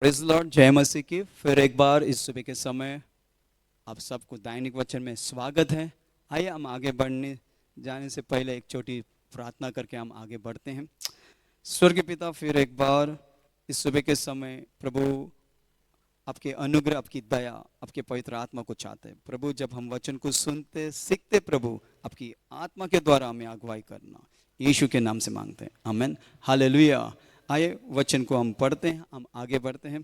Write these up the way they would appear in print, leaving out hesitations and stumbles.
Praise Lord, जय मसीह की। फिर एक बार इस सुबह के समय आप सबको दैनिक वचन में स्वागत है। आइए हम आगे बढ़ने जाने से पहले एक छोटी प्रार्थना करके हम आगे बढ़ते हैं। स्वर्गीय पिता, फिर एक बार इस सुबह के समय प्रभु आपके अनुग्रह, आपकी दया, आपके पवित्र आत्मा को चाहते हैं प्रभु। जब हम वचन को सुनते सीखते प्रभु, आपकी आत्मा के द्वारा हमें अगुवाई करना यीशु के नाम से मांगते हैं, आमीन, हालेलुया। आइए वचन को हम पढ़ते हैं, हम आगे बढ़ते हैं।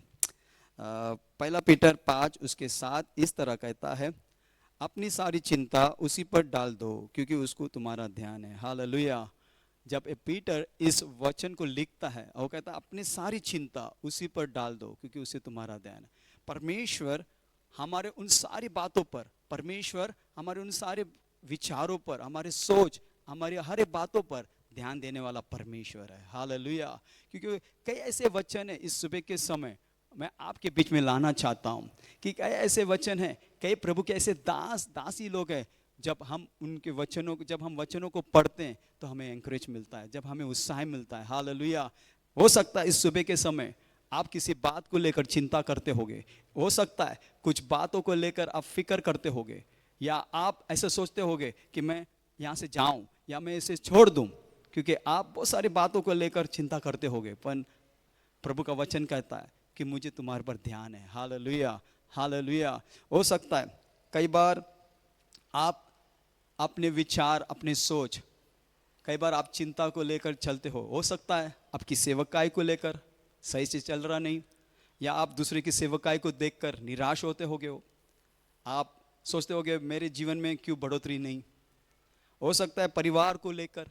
पहला पीटर 5 उसके 7 इस तरह कहता है, अपनी सारी चिंता उसी पर डाल दो क्योंकि उसको तुम्हारा ध्यान है। हालेलुया। जब पीटर इस वचन को लिखता है और कहता है अपनी सारी चिंता उसी पर डाल दो क्योंकि उसे तुम्हारा ध्यान है। परमेश्वर हमारे उन सारी बातों पर, परमेश्वर हमारे उन सारे विचारों पर, हमारे सोच, हमारी हर बातों पर ध्यान देने वाला परमेश्वर है। हालेलुया। क्योंकि कई ऐसे वचन है इस सुबह के समय मैं आपके बीच में लाना चाहता हूँ कि कई ऐसे वचन हैं, कई प्रभु के ऐसे दासी लोग हैं, जब हम उनके वचनों को, जब हम वचनों को पढ़ते हैं तो हमें एंकरेज मिलता है, जब हमें उत्साह मिलता है। हालेलुया। हो सकता है इस सुबह के समय आप किसी बात को लेकर चिंता करते होगे, हो सकता है कुछ बातों को लेकर आप फिक्र करते होगे, या आप ऐसे सोचते होगे कि मैं यहाँ से जाऊँ या मैं इसे छोड़ दूँ, क्योंकि आप बहुत सारी बातों को लेकर चिंता करते होगे। पर प्रभु का वचन कहता है कि मुझे तुम्हारे पर ध्यान है। Hallelujah, hallelujah. हो सकता है कई बार आप अपने विचार, अपने सोच, कई बार आप चिंता को लेकर चलते हो सकता है आपकी सेवकाई को लेकर सही से चल रहा नहीं, या आप दूसरे की सेवकाई को देखकर निराश होते होगे हो, आप सोचते होगे मेरे जीवन में क्यों बढ़ोतरी नहीं। हो सकता है परिवार को लेकर,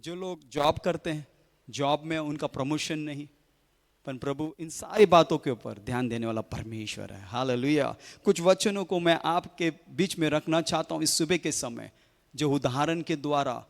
जो लोग जॉब करते हैं जॉब में उनका प्रमोशन नहीं, पर प्रभु इन सारी बातों के ऊपर ध्यान देने वाला परमेश्वर है। हालेलुया। कुछ वचनों को मैं आपके बीच में रखना चाहता हूँ इस सुबह के समय, जो उदाहरण के द्वारा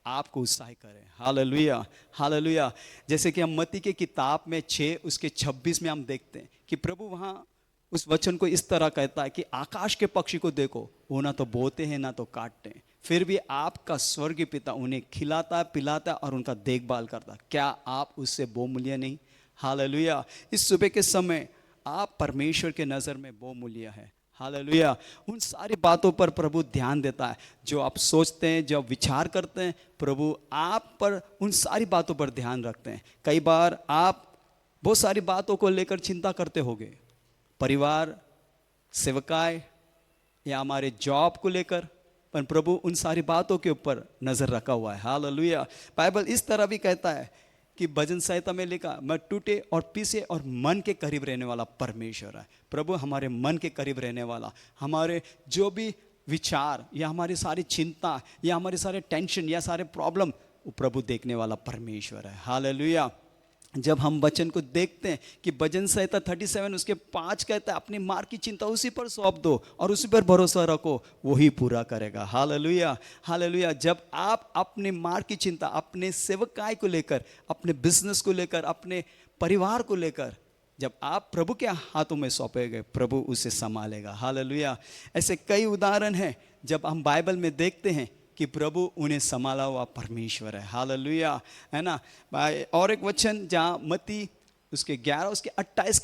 आपको उत्साह करें। Hallelujah, hallelujah. जैसे कि हम मत्ती के किताब में 6 उसके 26 में हम देखते हैं कि प्रभु वहाँ उस वचन को इस तरह कहता है कि आकाश के पक्षी को देखो, वो ना तो बोते हैं ना तो काटते हैं, फिर भी आपका स्वर्गीय पिता उन्हें खिलाता, पिलाता और उनका देखभाल करता। क्या आप उससे बहुमूल्य नहीं? हालेलुया। इस सुबह के समय आप परमेश्वर के नज़र में बहुमूल्य है। हालेलुया। उन सारी बातों पर प्रभु ध्यान देता है, जो आप सोचते हैं, जो आप विचार करते हैं, प्रभु आप पर उन सारी बातों पर ध्यान रखते हैं। कई बार आप बहुत सारी बातों को लेकर चिंता करते होंगे, परिवार, सेवकाई या हमारे जॉब को लेकर, पर प्रभु उन सारी बातों के ऊपर नज़र रखा हुआ है। हालेलुया। बाइबल इस तरह भी कहता है कि भजन संहिता में लिखा, मैं टूटे और पीसे और मन के करीब रहने वाला परमेश्वर है। प्रभु हमारे मन के करीब रहने वाला, हमारे जो भी विचार या हमारी सारी चिंता या हमारे सारे टेंशन या सारे प्रॉब्लम, वो प्रभु देखने वाला परमेश्वर है। हालेलुया। जब हम वचन को देखते हैं कि भजन संहिता 37 उसके 5 कहता है, अपनी मार की चिंता उसी पर सौंप दो और उसी पर भरोसा रखो, वही पूरा करेगा। Hallelujah, hallelujah. जब आप अपनी मार की चिंता अपने सेवकाई को लेकर, अपने बिजनेस को लेकर, अपने परिवार को लेकर जब आप प्रभु के हाथों में सौंपेंगे, प्रभु उसे संभालेगा। हालेलुया। ऐसे कई उदाहरण हैं जब हम बाइबल में देखते हैं कि प्रभु उन्हें संभाला हुआ परमेश्वर है। हालेलुया, है ना। और एक वचन जहाँ मत्ती उसके 11 उसके 28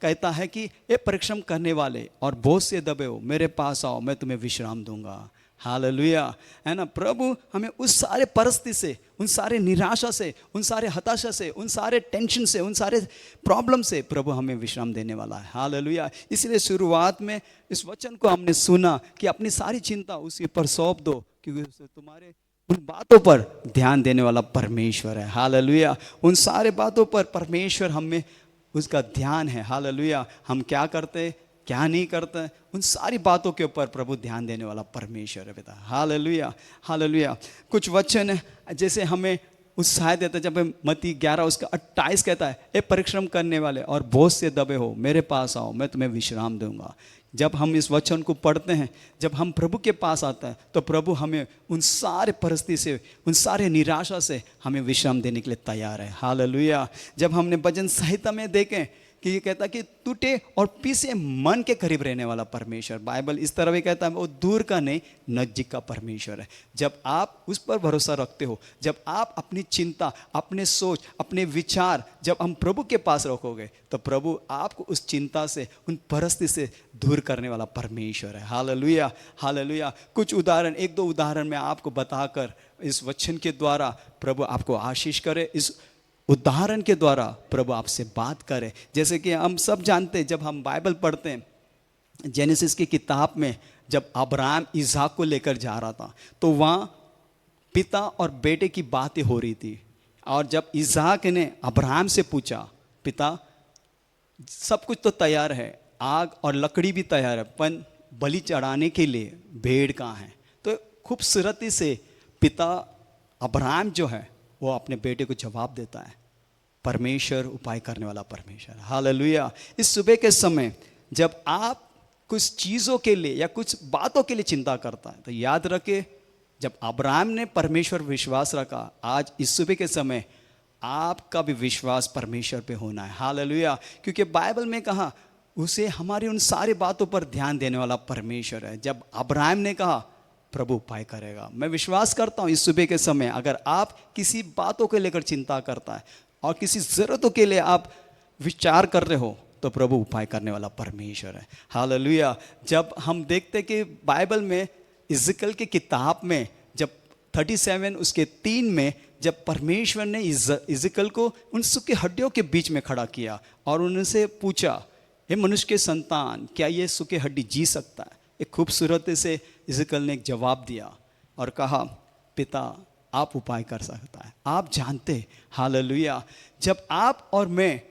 कहता है कि ये परिश्रम करने वाले और बोझ से दबे हो, मेरे पास आओ, मैं तुम्हें विश्राम दूंगा। हालेलुया, है ना। प्रभु हमें उस सारे परिस्थिति से, उन सारे निराशा से, उन सारे हताशा से, उन सारे टेंशन से, उन सारे प्रॉब्लम से प्रभु हमें विश्राम देने वाला है। हालेलुया। इसलिए शुरुआत में इस वचन को हमने सुना कि अपनी सारी चिंता उसी पर सौंप दो क्योंकि तुम्हारे उन बातों पर ध्यान देने वाला परमेश्वर है। हालेलुया। उन सारे बातों पर परमेश्वर हमें उसका ध्यान है। हालेलुया। हम क्या करते, क्या नहीं करते, उन सारी बातों के ऊपर प्रभु ध्यान देने वाला परमेश्वर है पिता। Hallelujah, hallelujah. कुछ वचन है जैसे हमें उत्साह देता है, जब मत्ती 11 उसका 28 कहता है, ए परिश्रम करने वाले और बोझ से दबे हो, मेरे पास आओ, मैं तुम्हें विश्राम दूंगा। जब हम इस वचन को पढ़ते हैं, जब हम प्रभु के पास आते हैं, तो प्रभु हमें उन सारे परिस्थिति से, उन सारे निराशा से हमें विश्राम देने के लिए तैयार है। हालेलुया। जब हमने भजन संहिता में देखें कि कि ये कहता कि टूटे और पीसे मन के करीब रहने वाला परमेश्वर। बाइबल इस तरह भी कहता है वो दूर का नहीं नजदीक का परमेश्वर है। जब आप उस पर भरोसा रखते हो, जब आप अपनी चिंता, अपने सोच, अपने विचार जब हम प्रभु के पास रखोगे, तो प्रभु आपको उस चिंता से, उन परिस्थिति से दूर करने वाला परमेश्वर है। Hallelujah, hallelujah. कुछ उदाहरण, एक दो उदाहरण मैं आपको बताकर इस वचन के द्वारा प्रभु आपको आशीष करे, इस उदाहरण के द्वारा प्रभु आपसे बात करे। जैसे कि हम सब जानते हैं, जब हम बाइबल पढ़ते हैं, जेनेसिस की किताब में जब अब्राहम इसहाक को लेकर जा रहा था, तो वहाँ पिता और बेटे की बातें हो रही थी। और जब इसहाक ने अब्राहम से पूछा, पिता सब कुछ तो तैयार है, आग और लकड़ी भी तैयार है, पर बलि चढ़ाने के लिए भेड़ कहाँ है? तो खूबसूरती से पिता अब्राहम जो है वो अपने बेटे को जवाब देता है, परमेश्वर उपाय करने वाला परमेश्वर। हालेलुया। इस सुबह के समय जब आप कुछ चीज़ों के लिए या कुछ बातों के लिए चिंता करता है, तो याद रखे, जब अब्राहम ने परमेश्वर विश्वास रखा, आज इस सुबह के समय आपका भी विश्वास परमेश्वर पे होना है। हालेलुया। क्योंकि बाइबल में कहा उसे हमारी उन सारी बातों पर ध्यान देने वाला परमेश्वर है। जब अब्राहम ने कहा प्रभु उपाय करेगा, मैं विश्वास करता हूँ इस सुबह के समय अगर आप किसी बातों को लेकर चिंता करता है और किसी ज़रूरतों के लिए आप विचार कर रहे हो, तो प्रभु उपाय करने वाला परमेश्वर है। हालेलुया। जब हम देखते कि बाइबल में इज़िकल की किताब में जब 37 उसके 3 में जब परमेश्वर ने इज़िकल को उन सूखी हड्डियों के बीच में खड़ा किया और उनसे पूछा, हे मनुष्य के संतान, क्या ये सूखी हड्डी जी सकता है? एक खूबसूरती से इज़िकल ने एक जवाब दिया और कहा, पिता आप उपाय कर सकता है, आप जानते। हालेलुया। जब आप और मैं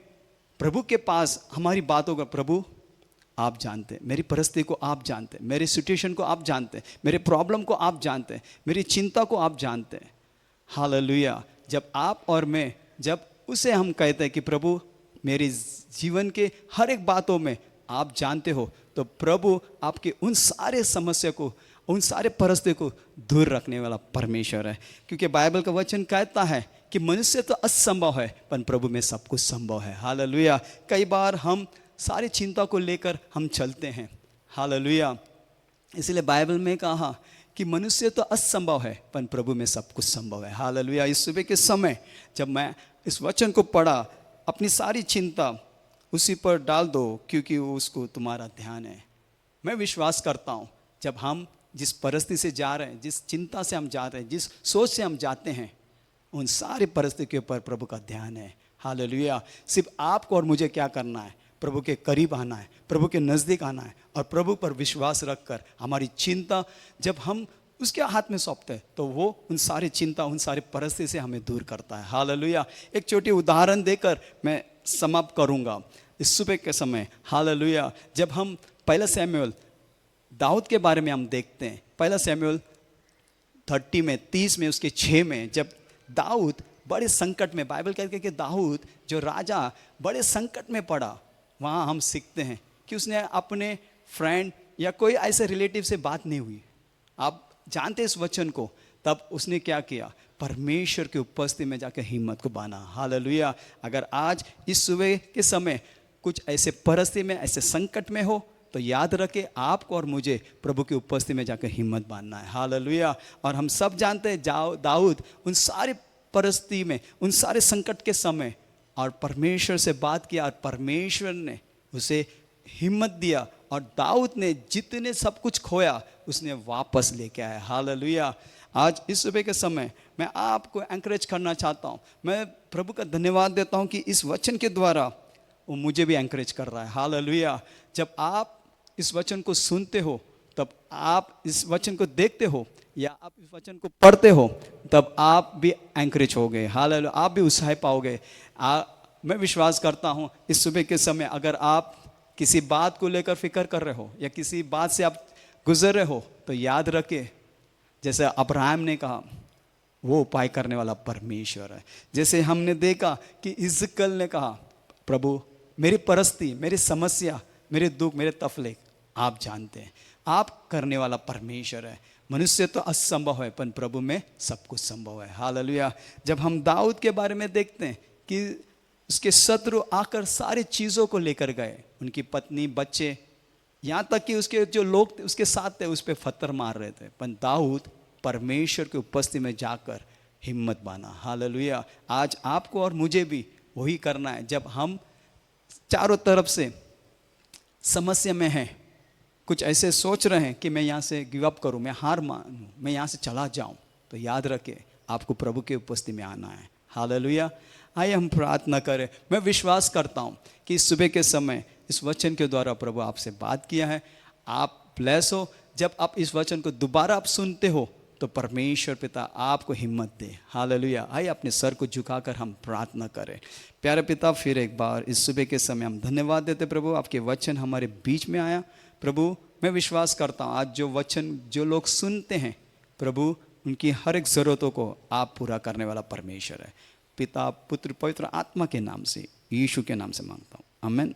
प्रभु के पास हमारी बातों का, प्रभु आप जानते, मेरी परिस्थिति को आप जानते, मेरी सिचुएशन को आप जानते, मेरे प्रॉब्लम को आप जानते, मेरी चिंता को आप जानते। हालेलुया। जब आप और मैं जब उसे हम कहते हैं कि प्रभु मेरे जीवन के हर एक बातों में आप जानते हो, तो प्रभु आपके उन सारे समस्या को, उन सारे परिस्थिति को दूर रखने वाला परमेश्वर है। क्योंकि बाइबल का वचन कहता है कि मनुष्य तो असंभव है, पर प्रभु में सब कुछ संभव है। हालेलुया। कई बार हम सारी चिंता को लेकर हम चलते हैं। हालेलुया। इसलिए बाइबल में कहा कि मनुष्य तो असंभव है, पर प्रभु में सब कुछ संभव है। हालेलुया। इस सुबह के समय जब मैं इस वचन को पढ़ा, अपनी सारी चिंता उसी पर डाल दो, क्योंकि उसको तुम्हारा ध्यान है। मैं विश्वास करता हूँ जब हम जिस परिस्थिति से जा रहे हैं, जिस चिंता से हम जा रहे हैं, जिस सोच से हम जाते हैं, उन सारी परिस्थितियों पर प्रभु का ध्यान है। हालेलुया। सिर्फ आपको और मुझे क्या करना है? प्रभु के करीब आना है, प्रभु के नज़दीक आना है और प्रभु पर विश्वास रखकर हमारी चिंता जब हम उसके हाथ में सौंपते हैं, तो वो उन सारी चिंता, उन सारी परिस्थिति से हमें दूर करता है। हालेलुया। एक छोटी उदाहरण देकर मैं समाप्त करूंगा इस सुबह के समय। हालेलुया। जब हम पहला शमूएल दाऊद के बारे में हम देखते हैं, पहला शमूएल 30 में 30 में उसके 6 में, जब दाऊद बड़े संकट में, बाइबल कहती है कि दाऊद जो राजा बड़े संकट में पड़ा, वहाँ हम सीखते हैं कि उसने अपने फ्रेंड या कोई ऐसे रिलेटिव से बात नहीं हुई। आप जानते इस वचन को। तब उसने क्या किया? परमेश्वर की उपस्थिति में जाकर हिम्मत को बांधा। हालेलुया। अगर आज इस सुबह के समय कुछ ऐसे परिस्थिति में, ऐसे संकट में हो, तो याद रखे आपको और मुझे प्रभु की उपस्थिति में जाकर हिम्मत बांधना है। हालेलुया। और हम सब जानते हैं दाऊद उन सारी परिस्थिति में, उन सारे संकट के समय और परमेश्वर से बात किया और परमेश्वर ने उसे हिम्मत दिया और दाऊद ने जितने सब कुछ खोया उसने वापस लेके आया। हालेलुया। आज इस सुबह के समय मैं आपको एनकरेज करना चाहता हूँ। मैं प्रभु का धन्यवाद देता हूँ कि इस वचन के द्वारा वो मुझे भी एनकरेज कर रहा है। हालेलुया। जब आप इस वचन को सुनते हो, तब आप इस वचन को देखते हो या आप इस वचन को पढ़ते हो, तब आप भी एनकरेज होगे। हालेलुया। आप भी उत्साह पाओगे। मैं विश्वास करता हूँ इस सुबह के समय अगर आप किसी बात को लेकर फिक्र कर रहे हो या किसी बात से आप गुजर रहे हो, तो याद रखे जैसे अब्राहम ने कहा, वो उपाय करने वाला परमेश्वर है। जैसे हमने देखा कि इज़कल ने कहा, प्रभु मेरी परिस्थिति, मेरी समस्या, मेरे दुख, मेरे तकलीफ आप जानते हैं, आप करने वाला परमेश्वर है। मनुष्य तो असंभव है, पर प्रभु में सब कुछ संभव है। हालेलुया। जब हम दाऊद के बारे में देखते हैं कि उसके शत्रु आकर सारी चीज़ों को लेकर गए, उनकी पत्नी, बच्चे, यहाँ तक कि उसके जो लोग उसके साथ थे उस पर पत्थर मार रहे थे, पर दाऊद परमेश्वर की उपस्थिति में जाकर हिम्मत बांधा। हालेलुया। आज आपको और मुझे भी वही करना है। जब हम चारों तरफ से समस्या में हैं, कुछ ऐसे सोच रहे हैं कि मैं यहाँ से गिव अप करूँ, मैं हार मानूँ, मैं यहाँ से चला जाऊँ, तो याद रखें आपको प्रभु के उपस्थिति में आना है। हालेलुया। आइए हम प्रार्थना करें। मैं विश्वास करता हूँ कि इस सुबह के समय इस वचन के द्वारा प्रभु आपसे बात किया है। आप ब्लेस हो। जब आप इस वचन को दोबारा आप सुनते हो तो परमेश्वर पिता आपको हिम्मत दे। हालेलुया। आइए अपने सर को झुकाकर हम प्रार्थना करें। प्यारे पिता, फिर एक बार इस सुबह के समय हम धन्यवाद देते प्रभु, आपके वचन हमारे बीच में आया। प्रभु मैं विश्वास करता हूँ आज जो वचन जो लोग सुनते हैं प्रभु, उनकी हर एक ज़रूरतों को आप पूरा करने वाला परमेश्वर है। पिता, पुत्र, पवित्र आत्मा के नाम से, यीशु के नाम से मांगता हूँ, आमीन।